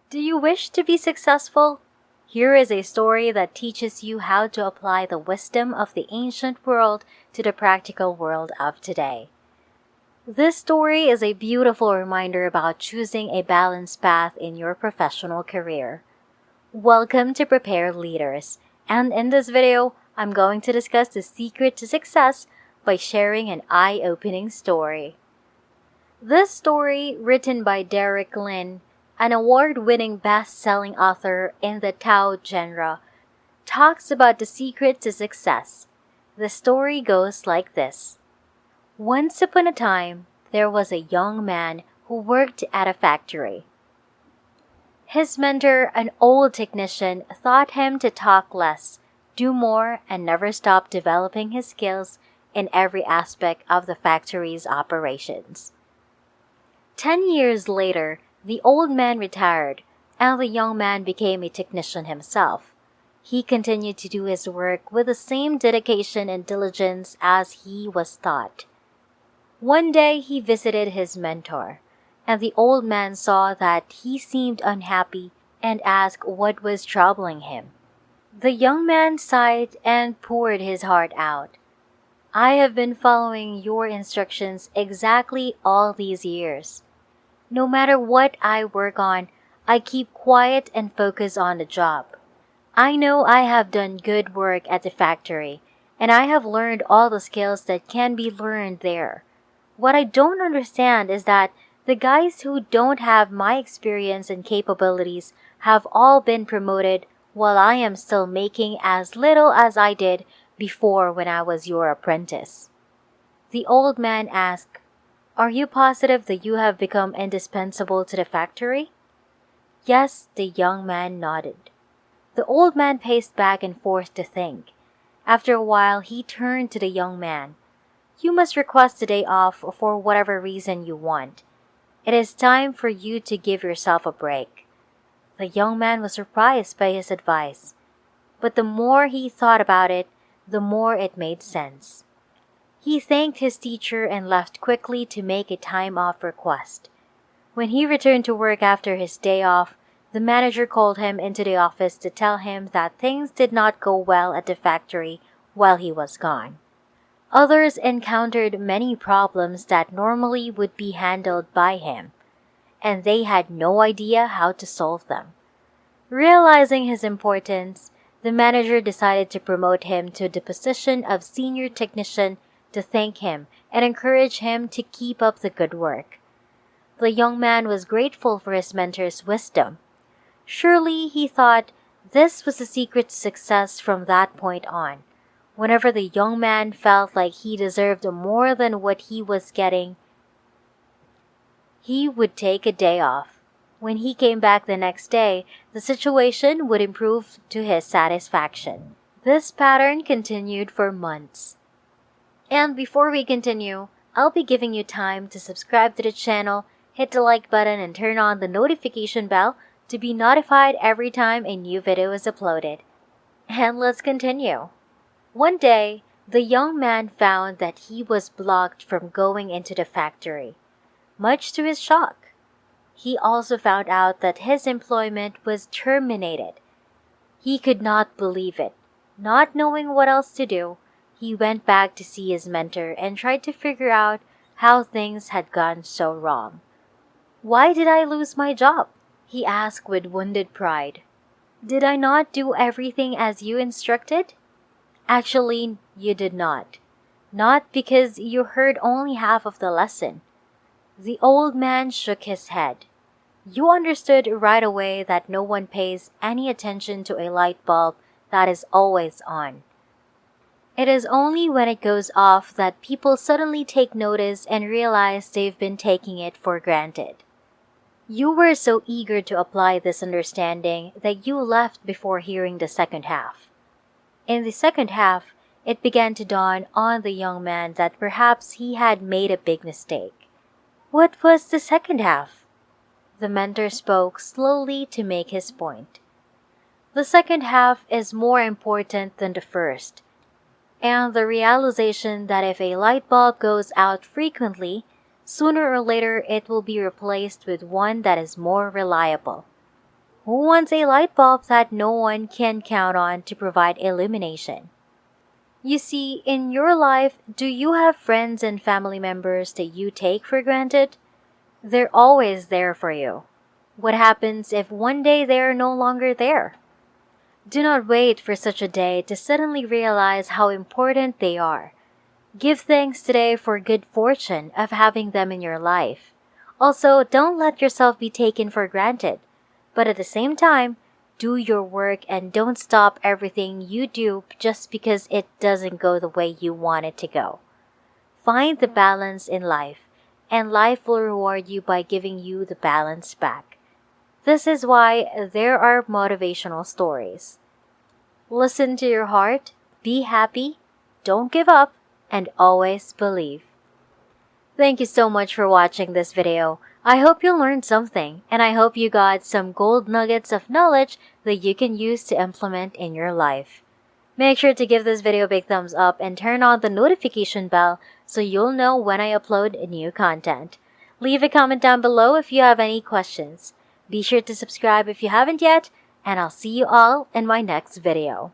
Do you wish to be successful? Here is a story that teaches you how to apply the wisdom of the ancient world to the practical world of today. This story is a beautiful reminder about choosing a balanced path in your professional career. Welcome to Prepare Leaders, and in this video, I'm going to discuss the secret to success by sharing an eye-opening story. This story, written by Derek Lin, an award-winning best-selling author in the Tao genre, talks about the secret to success. The story goes like this. Once upon a time, there was a young man who worked at a factory. His mentor, an old technician, taught him to talk less, do more, and never stop developing his skills in every aspect of the factory's operations. 10 years later, the old man retired, and the young man became a technician himself. He continued to do his work with the same dedication and diligence as he was taught. One day he visited his mentor, and the old man saw that he seemed unhappy and asked what was troubling him. The young man sighed and poured his heart out. "I have been following your instructions exactly all these years. No matter what I work on, I keep quiet and focus on the job. I know I have done good work at the factory, and I have learned all the skills that can be learned there. What I don't understand is that the guys who don't have my experience and capabilities have all been promoted while I am still making as little as I did before when I was your apprentice." The old man asked, "Are you positive that you have become indispensable to the factory?" "Yes," the young man nodded. The old man paced back and forth to think. After a while, he turned to the young man. "You must request a day off for whatever reason you want. It is time for you to give yourself a break." The young man was surprised by his advice, but the more he thought about it, the more it made sense. He thanked his teacher and left quickly to make a time-off request. When he returned to work after his day off, the manager called him into the office to tell him that things did not go well at the factory while he was gone. Others encountered many problems that normally would be handled by him, and they had no idea how to solve them. Realizing his importance, the manager decided to promote him to the position of senior technician to thank him and encourage him to keep up the good work. The young man was grateful for his mentor's wisdom. Surely, he thought, this was the secret to success from that point on. Whenever the young man felt like he deserved more than what he was getting, he would take a day off. When he came back the next day, the situation would improve to his satisfaction. This pattern continued for months. And before we continue, I'll be giving you time to subscribe to the channel, hit the like button, and turn on the notification bell to be notified every time a new video is uploaded. And let's continue. One day, the young man found that he was blocked from going into the factory, much to his shock. He also found out that his employment was terminated. He could not believe it. Not knowing what else to do, he went back to see his mentor and tried to figure out how things had gone so wrong. "Why did I lose my job?" he asked with wounded pride. "Did I not do everything as you instructed?" "Actually, you did not. Not because you heard only half of the lesson." The old man shook his head. "You understood right away that no one pays any attention to a light bulb that is always on. It is only when it goes off that people suddenly take notice and realize they've been taking it for granted. You were so eager to apply this understanding that you left before hearing the second half." In the second half, it began to dawn on the young man that perhaps he had made a big mistake. "What was the second half?" The mentor spoke slowly to make his point. "The second half is more important than the first, and the realization that if a light bulb goes out frequently, sooner or later it will be replaced with one that is more reliable. Who wants a light bulb that no one can count on to provide illumination? You see, in your life, do you have friends and family members that you take for granted? They're always there for you. What happens if one day they're no longer there? Do not wait for such a day to suddenly realize how important they are. Give thanks today for good fortune of having them in your life. Also, don't let yourself be taken for granted. But at the same time, do your work and don't stop everything you do just because it doesn't go the way you want it to go. Find the balance in life, and life will reward you by giving you the balance back. This is why there are motivational stories. Listen to your heart, be happy, don't give up, and always believe. Thank you so much for watching this video. I hope you learned something, and I hope you got some gold nuggets of knowledge that you can use to implement in your life. Make sure to give this video a big thumbs up and turn on the notification bell so you'll know when I upload new content. Leave a comment down below if you have any questions. Be sure to subscribe if you haven't yet, and I'll see you all in my next video.